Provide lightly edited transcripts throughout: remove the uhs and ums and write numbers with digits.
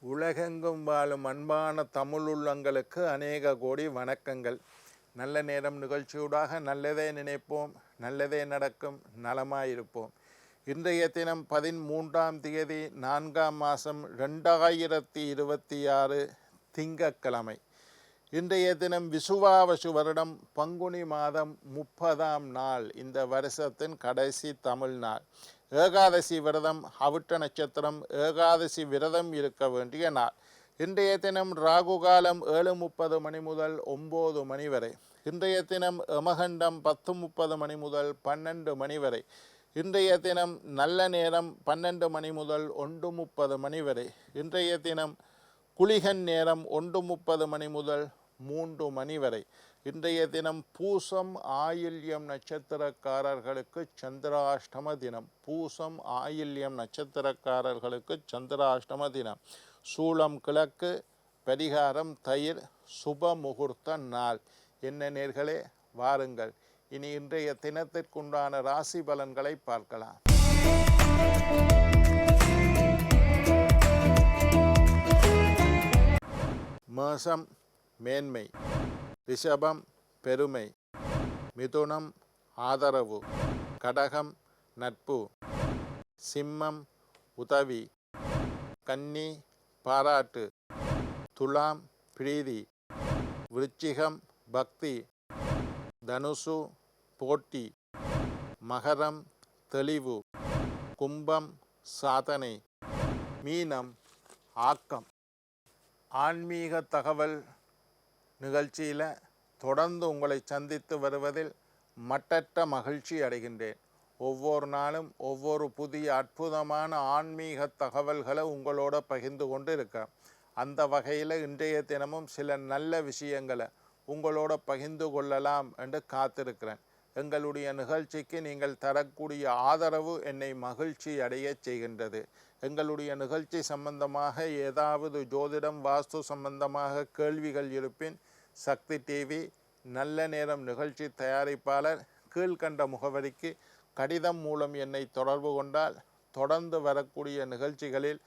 உலகெங்கும் வாழும் அன்பான தமிழ் உள்ளங்களுக்கு அநேக கோடி வணக்கங்கள். நல்ல நேரம் நிகழ்ச்சியூடாக நல்லதே நினைப்போம், நல்லதே நடக்கும், நலமாயிருப்போம். இன்றைய தினம் 13ஆம் தேதி 4ஆம் மாதம் 2026 திங்கட்கிழமை. இன்றைய தினம் விசுவாவசு வருடம் பங்குனி மாதம் 30ஆம் நாள், இந்த வருஷத்தின் கடைசி தமிழ் நாள். ஏகாதசி விரதம், அவிட்ட நட்சத்திரம், ஏகாதசி விரதம் இருக்க வேண்டிய நாள். இன்றைய தினம் ராகு காலம் 7:30 மணி முதல் 9 மணி வரை. இன்றைய தினம் யமகண்டம் 10:30 மணி முதல் 12 மணி வரை. இன்றைய தினம் நல்ல நேரம் 12 மணி முதல் 1:30 மணி வரை. இன்றைய தினம் குளிகன் நேரம் 1:30 மணி முதல் 3 மணி வரை. இன்றைய தினம் பூசம் ஆயில்யம் நட்சத்திரக்காரர்களுக்கு சந்திராஷ்டம தினம். பூசம் ஆயில்யம் நட்சத்திரக்காரர்களுக்கு சந்திராஷ்டம தினம். சூளம் கிழக்கு, பரிகாரம் தயிர், சுப முகூர்த்த நாள். என்ன நேர்களே, வாருங்கள் இனி இன்றைய தினத்திற்குண்டான ராசி பலன்களை பார்க்கலாம். மேஷம் மேன்மை, ரிஷபம் பெருமை, மிதுனம் ஆதரவு, கடகம் நட்பு, சிம்மம் உதவி, கன்னி பாராட்டு, துலாம் பிரீதி, விருச்சிகம் பக்தி, தனுசு போட்டி, மகரம் தெளிவு, கும்பம் சாதனை, மீனம் ஆக்கம். ஆன்மீக தகவல் நிகழ்ச்சியில் தொடர்ந்து உங்களை சந்தித்து வருவதில் மட்டற்ற மகிழ்ச்சி அடைகின்றேன். ஒவ்வொரு நாளும் ஒவ்வொரு புதிய அற்புதமான ஆன்மீக தகவல்களை உங்களோட பகிர்ந்து கொண்டு இருக்கேன். அந்த வகையில் இன்றைய தினமும் சில நல்ல விஷயங்களை உங்களோட பகிர்ந்து கொள்ளலாம் என்று காத்திருக்கிறேன். எங்களுடைய நிகழ்ச்சிக்கு நீங்கள் தரக்கூடிய ஆதரவு என்னை மகிழ்ச்சி அடைய செய்கின்றது. எங்களுடைய நிகழ்ச்சி சம்பந்தமாக ஏதாவது ஜோதிடம் வாஸ்து சம்பந்தமாக கேள்விகள் இருப்பின் சக்தி டிவி நல்ல நேரம் நிகழ்ச்சி தயாரிப்பாளர் கீழ்கண்ட முகவரிக்கு கடிதம் மூலம் என்னை தொடர்பு கொண்டால் தொடர்ந்து வரக்கூடிய நிகழ்ச்சிகளில்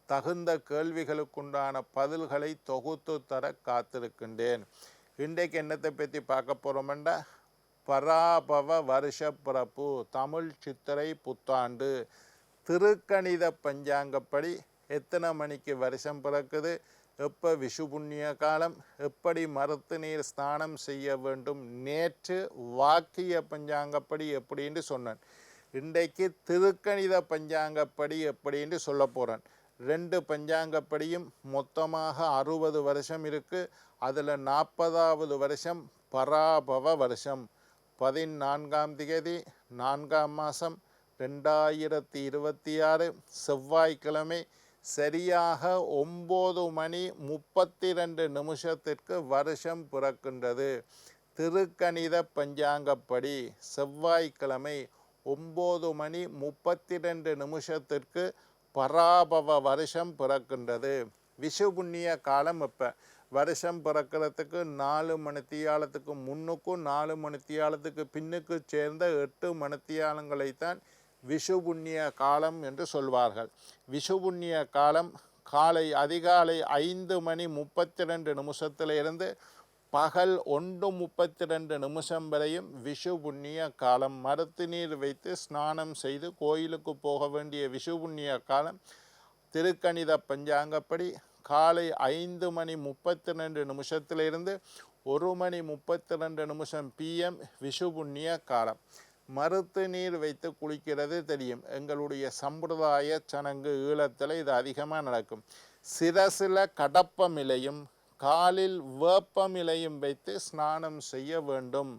தகுந்த கேள்விகளுக்குண்டான பதில்களை தொகுத்து தர காத்திருக்கின்றேன். இன்றைக்கு என்னத்தை பற்றி பார்க்க போகிறோம்னா, பராபவ வருஷ பிறப்பு, தமிழ் சித்திரை புத்தாண்டு. திருக்கணித பஞ்சாங்கப்படி எத்தனை மணிக்கு வருஷம் பிறக்குது, எப்போ விஷு புண்ணிய காலம், எப்படி மருத்து நீர் ஸ்நானம் செய்ய வேண்டும், நேற்று வாக்கிய பஞ்சாங்கப்படி எப்படின்னு சொன்னேன். இன்றைக்கு திருக்கணித பஞ்சாங்கப்படி எப்படின்னு சொல்ல போகிறேன். 2 பஞ்சாங்கப்படியும் மொத்தமாக 60 வருஷம் இருக்குது. அதில் 40வது வருஷம் பராபவ வருஷம். 14ஆம் தேதி 4ஆம் மாதம் 2026 செவ்வாய்க்கிழமை சரியாக 9:32 வருஷம் பிறக்கின்றது. திருக்கணித பஞ்சாங்கப்படி செவ்வாய்க்கிழமை 9:32 பராபவ வருஷம் பிறக்கின்றது. விஷு புண்ணிய காலம் எப்போ? வருஷம் பிறக்கிறதுக்கு 4 மணித்தியாலத்துக்கு முன்னுக்கும் 4 மணித்தியாலத்துக்கு பின்னுக்கு சேர்ந்த 8 மணித்தியாலங்களைத்தான் விஷு புண்ணிய காலம் என்று சொல்வார்கள். விஷு புண்ணிய காலம் அதிகாலை 5:32 இருந்து பகல் 1:32 வரையும் விஷு புண்ணிய காலம். மருத்து நீர் வைத்து ஸ்நானம் செய்து கோயிலுக்கு போக வேண்டிய விஷு புண்ணிய காலம் திருக்கணித பஞ்சாங்கப்படி காலை 5:32 இருந்து 1:32 PM விஷு புண்ணிய காலம். மருத்து நீர் வைத்து குளிக்கிறது தெரியும், எங்களுடைய சம்பிரதாய சடங்கு ஈழத்தில் இது அதிகமாக நடக்கும். சிரசில் கடப்பமிலையும் காலில் வேப்பமிலையும் வைத்து ஸ்நானம் செய்ய வேண்டும்.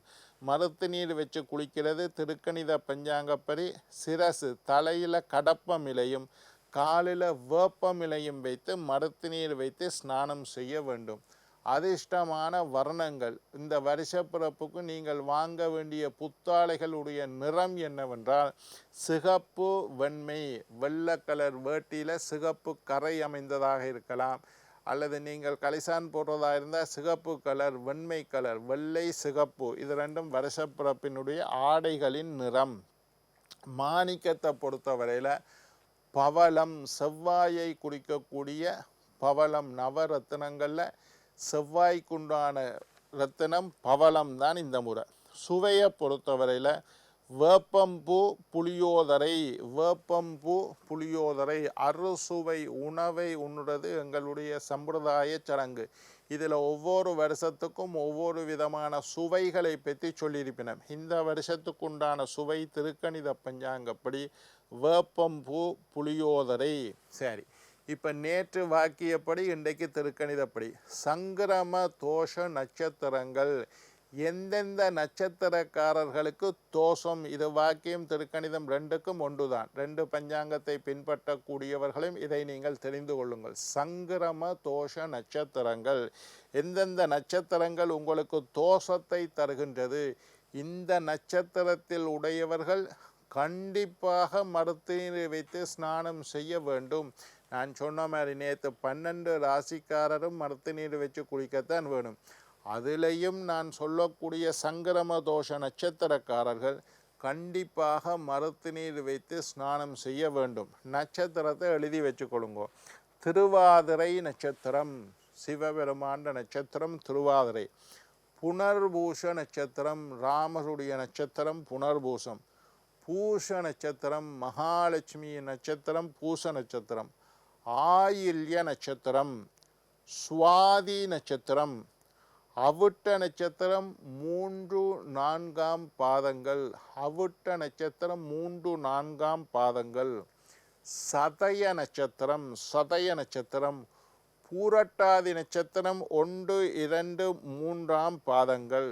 மருத்து நீர் வச்சு குளிக்கிறது திருக்கணித பஞ்சாங்கப்படி சிரசு தலையில் கடப்பமிலையும் காலில் வேப்பமிலையும் வைத்து மருத்து நீர் வைத்து ஸ்நானம் செய்ய வேண்டும். அதிர்ஷ்டமான வர்ணங்கள், இந்த வருஷ பிறப்புக்கு நீங்கள் வாங்க வேண்டிய புத்தாடைகளுடைய நிறம் என்னவென்றால் சிகப்பு வெண்மை. வெள்ளை கலர் வேட்டியில் சிகப்பு கரை அமைந்ததாக இருக்கலாம், அல்லது நீங்கள் கலிசான் போடுறதாக இருந்தால் சிகப்பு கலர், வெண்மை கலர், வெள்ளை சிகப்பு, இது ரெண்டும் வருஷ பிறப்பினுடைய ஆடைகளின் நிறம். மாணிக்கத்தை பொறுத்தவரையில் பவளம், செவ்வாயை குறிக்கக்கூடிய பவளம். நவரத்தினங்களில் செவ்வாய்க்குண்டான ரத்தினம் பவளம் தான் இந்த முறை. சுவையை பொறுத்தவரையில் வேப்பம்பூ புளியோதரை, வேப்பம்பூ புளியோதரை அறுசுவை உணவை உண்ணுறது எங்களுடைய சம்பிரதாய சடங்கு. இதில் ஒவ்வொரு வருஷத்துக்கும் ஒவ்வொரு விதமான சுவைகளை பற்றி சொல்லியிருப்பினோம். இந்த வருஷத்துக்குண்டான சுவை திருக்கணித பஞ்சாங்கப்படி வேப்பம்பூ புளியோதரை. சரி, இப்போ நேற்று வாக்கியப்படி இன்றைக்கு திருக்கணிதப்படி சங்கிரம தோஷ நட்சத்திரங்கள், எந்தெந்த நட்சத்திரக்காரர்களுக்கு தோஷம். இது வாக்கியம் திருக்கணிதம் ரெண்டுக்கும் ஒன்றுதான். ரெண்டு பஞ்சாங்கத்தை பின்பற்றக்கூடியவர்களும் இதை நீங்கள் தெரிந்து கொள்ளுங்கள். சங்கிரம தோஷ நட்சத்திரங்கள், எந்தெந்த நட்சத்திரங்கள் உங்களுக்கு தோஷத்தை தருகின்றது, இந்த நட்சத்திரத்தில் உடையவர்கள் கண்டிப்பாக மருத்துவரை வைத்து ஸ்நானம் செய்ய வேண்டும். நான் சொன்ன மாதிரி நேற்று 12 ராசிக்காரரும் மருத்து நீர் வச்சு குளிக்கத்தான் வேணும். அதிலையும் நான் சொல்லக்கூடிய சங்கிரம தோஷ நட்சத்திரக்காரர்கள் கண்டிப்பாக மருத்து நீர் வைத்து ஸ்நானம் செய்ய வேண்டும். நட்சத்திரத்தை எழுதி வச்சுக்கொள்ளுங்க. திருவாதிரை நட்சத்திரம், சிவபெருமாண்ட நட்சத்திரம் திருவாதிரை. புனர்பூஷ நட்சத்திரம், ராமருடைய நட்சத்திரம் புனர்பூசம். பூஷ நட்சத்திரம், மகாலட்சுமி நட்சத்திரம் பூச நட்சத்திரம். ஆயில்ய நட்சத்திரம், சுவாதி நட்சத்திரம், அவிட்ட நட்சத்திரம் 3, 4 பாதங்கள். அவிட்ட நட்சத்திரம் 3, 4 பாதங்கள். சதய நட்சத்திரம், சதய நட்சத்திரம். பூரட்டாதி நட்சத்திரம் 1, 2, 3 பாதங்கள்.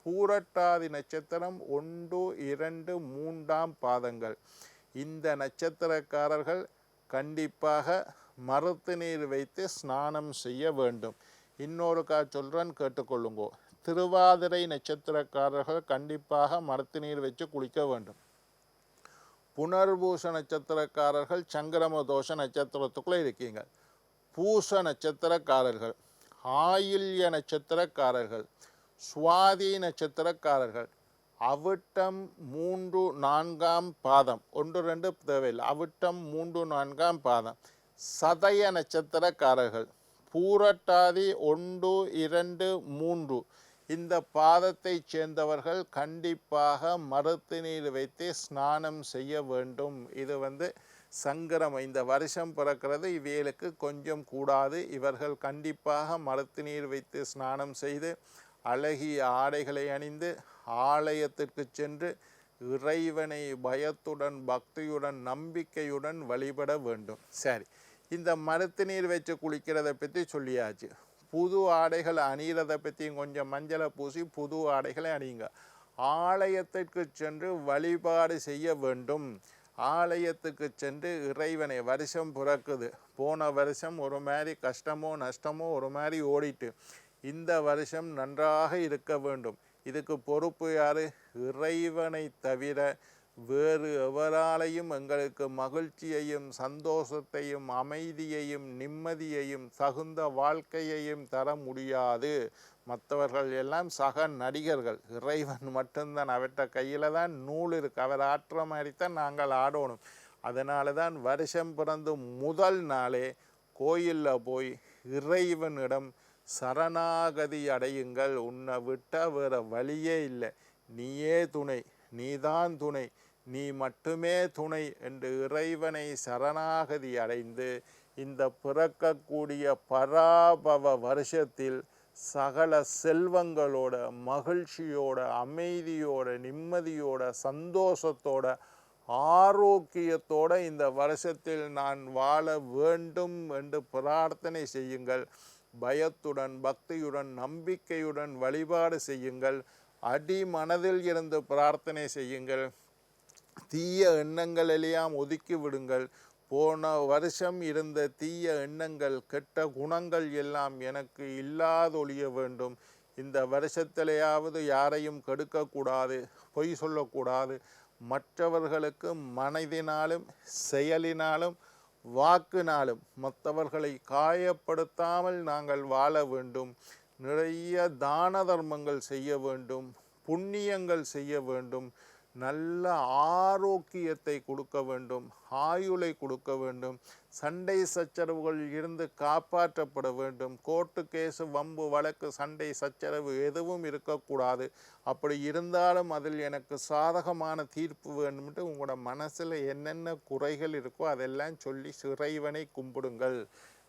பூரட்டாதி நட்சத்திரம் 1, 2, 3 பாதங்கள். இந்த நட்சத்திரக்காரர்கள் கண்டிப்பாக மருத்து நீர் வைத்து ஸ்நானம் செய்ய வேண்டும். இன்னொரு சொல்றேன், கேட்டுக்கொள்ளுங்கோ. திருவாதிரை நட்சத்திரக்காரர்கள் கண்டிப்பாக மருத்து நீர் வச்சு குளிக்க வேண்டும். புனர்பூச நட்சத்திரக்காரர்கள் சங்கிரம தோஷ நட்சத்திரத்துக்குள்ளே இருக்கீங்க. பூச நட்சத்திரக்காரர்கள், ஆயில்ய நட்சத்திரக்காரர்கள், சுவாதி நட்சத்திரக்காரர்கள், அவிட்டம் 3, 4 பாதம். 1, 2 தேவையில்லை. அவிட்டம் 3, 4 பாதம். சதய நட்சத்திரக்காரர்கள், பூரட்டாதி 1, 2, 3 இந்த பாதத்தை சேர்ந்தவர்கள் கண்டிப்பாக மருத்து நீர் வைத்து ஸ்நானம் செய்ய வேண்டும். இது சங்கிரம இந்த வருஷம் பிறக்கிறது, இவைகளுக்கு கொஞ்சம் கூடாது. இவர்கள் கண்டிப்பாக மருத்து நீர் வைத்து ஸ்நானம் செய்து அழகிய ஆடைகளை அணிந்து ஆலயத்திற்கு சென்று இறைவனை பயத்துடன் பக்தியுடன் நம்பிக்கையுடன் வழிபட வேண்டும். சரி, இந்த மருத்து நீர் வச்சு குளிக்கிறதை பற்றி சொல்லியாச்சு. புது ஆடைகள் அணிகிறதை பற்றியும் கொஞ்சம் மஞ்சளை பூசி புது ஆடைகளை அணியுங்க. ஆலயத்திற்கு சென்று வழிபாடு செய்ய வேண்டும். ஆலயத்துக்கு சென்று இறைவனை, வருஷம் பிறக்குது, போன வருஷம் ஒரு மாதிரி கஷ்டமோ நஷ்டமோ ஒரு மாதிரி ஓடிட்டு, இந்த வருஷம் நன்றாக இருக்க வேண்டும். இதுக்கு பொறுப்பு யாரு? இறைவனை தவிர வேறு எவராலையும் எங்களுக்கு மகிழ்ச்சியையும் சந்தோஷத்தையும் அமைதியையும் நிம்மதியையும் தகுந்த வாழ்க்கையையும் தர முடியாது. மற்றவர்கள் எல்லாம் சக நடிகர்கள், இறைவன் மட்டும்தான். அவற்ற கையில் தான் நூல் இருக்கு, அவர் ஆற்ற மாதிரி தான் நாங்கள் ஆடணும். அதனால தான் வருஷம் பிறந்து முதல் நாளே கோயிலில் போய் இறைவனிடம் சரணாகதி அடையுங்கள். உன்னை விட்டால் வேறு வழியே இல்லை, நீயே துணை, நீதான் துணை, நீ மட்டுமே துணை என்று இறைவனை சரணாகதி அடைந்து இந்த பிறக்கக்கூடிய பராபவ வருஷத்தில் சகல செல்வங்களோட மகிழ்ச்சியோட அமைதியோட நிம்மதியோட சந்தோஷத்தோட ஆரோக்கியத்தோட இந்த வருஷத்தில் நான் வாழ வேண்டும் என்று பிரார்த்தனை செய்யுங்கள். பயத்துடன் பக்தியுடன் நம்பிக்கையுடன் வழிபாடு செய்யுங்கள். அடி மனதில் இருந்து பிரார்த்தனை செய்யுங்கள். தீய எண்ணங்கள் எல்லாம் ஒதுக்கி விடுங்கள். போன வருஷம் இருந்த தீய எண்ணங்கள் கெட்ட குணங்கள் எல்லாம் எனக்கு இல்லாதொழிய வேண்டும். இந்த வருஷத்திலேயாவது யாரையும் கெடுக்கக்கூடாது, பொய் சொல்லக்கூடாது. மற்றவர்களுக்கு மனதினாலும் செயலினாலும் வாக்குனாலும் மற்றவர்களை காயப்படுத்தாமல் நாங்கள் வாழ வேண்டும். நிறைய தான தர்மங்கள் செய்ய வேண்டும், புண்ணியங்கள் செய்ய வேண்டும், நல்ல ஆரோக்கியத்தை கொடுக்க வேண்டும், ஆயுளை கொடுக்க வேண்டும், சண்டை சச்சரவுகளில் இருந்து காப்பாற்றப்பட வேண்டும். கோர்ட்டு கேஸு வம்பு வழக்கு சண்டை சச்சரவு எதுவும் இருக்கக்கூடாது. அப்படி இருந்தாலும் அதில் எனக்கு சாதகமான தீர்ப்பு வேண்டும்ட்டு உங்களோட மனசில் என்னென்ன குறைகள் இருக்கோ அதெல்லாம் சொல்லி இறைவனை கும்பிடுங்கள்.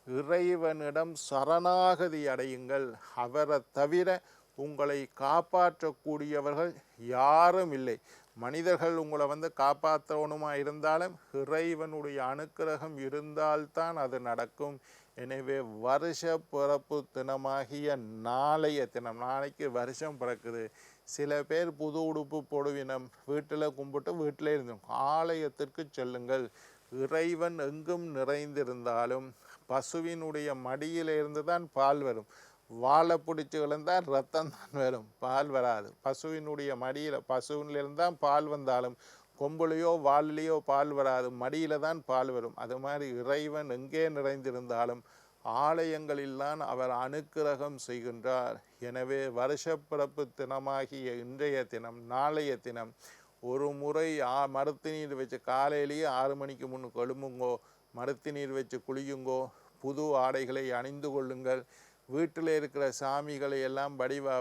இறைவனிடம் சரணாகதி அடையுங்கள். அவரை தவிர உங்களை காப்பாற்றக்கூடியவர்கள் யாரும் இல்லை. மனிதர்கள் உங்களை காப்பாற்றணுமா இருந்தாலும் இறைவனுடைய அனுக்கிரகம் இருந்தால்தான் அது நடக்கும். எனவே வருஷ பிறப்பு தினமாகிய நாளைய தினம், நாளைக்கு வருஷம் பிறக்குது. சில பேர் புது உடுப்பு போடுவினம், வீட்டில் கும்பிட்டு வீட்டில் இருந்தோம். ஆலயத்திற்கு செல்லுங்கள். இறைவன் எங்கும் நிறைந்திருந்தாலும் பசுவினுடைய மடியிலிருந்து தான் பால் வரும். வாழை பிடிச்சி விழுந்தால் ரத்தம் தான் வரும், பால் வராது. பசுவினுடைய மடியில், பசுவிலிருந்து தான் பால் வந்தாலும் கொம்புலையோ வாளிலையோ பால் வராது, மடியில் தான் பால் வரும். அது மாதிரி இறைவன் எங்கே நிறைந்திருந்தாலும் ஆலயங்களில் தான் அவர் அனுக்கிரகம் செய்கின்றார். எனவே வருஷப்பிறப்பு தினமாகிய இன்றைய தினம், நாளைய தினம் ஒரு முறை மருத்து நீர் வச்சு காலையிலேயே 6 மணிக்கு முன்னுக்கு எழும்புங்கோ, மருத்து நீர் வச்சு குளியுங்கோ, புது ஆடைகளை அணிந்து கொள்ளுங்கள். வீட்டில் இருக்கிற சாமிகளை எல்லாம்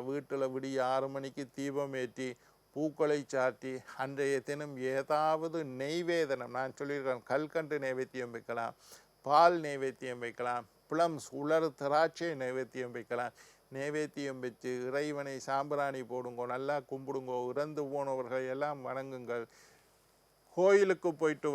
வீட்டில் விடிய 6 மணிக்கு தீபம் ஏற்றி பூக்களை சாட்டி அன்றைய தினம் ஏதாவது நெய்வேதனம், நான் சொல்லியிருக்கேன், கல்கண்டு நைவேத்தியம் வைக்கலாம், பால் நைவேத்தியம் வைக்கலாம், பிளம்ஸ் உலர் திராட்சை நைவேத்தியம் வைக்கலாம். நைவேத்தியம் வச்சு இறைவனை சாம்பிராணி போடுங்கோ, நல்லா கும்பிடுங்கோ. இறந்து போனவர்களை எல்லாம் வணங்குங்கள். கோயிலுக்கு போயிட்டு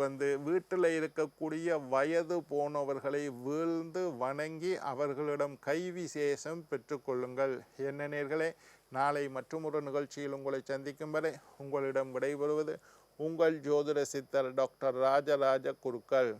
வீட்டில் இருக்கக்கூடிய வயது போனவர்களை வீழ்ந்து வணங்கி அவர்களிடம் கைவிசேஷம் பெற்றுக்கொள்ளுங்கள். என்ன நேயர்களே, நாளை மற்றொரு நிகழ்ச்சியில் உங்களை சந்திக்கும் வரை உங்களிடம் விடைபெறுவது உங்கள் ஜோதிட சித்தர் டாக்டர் ராஜராஜ குருக்கள்.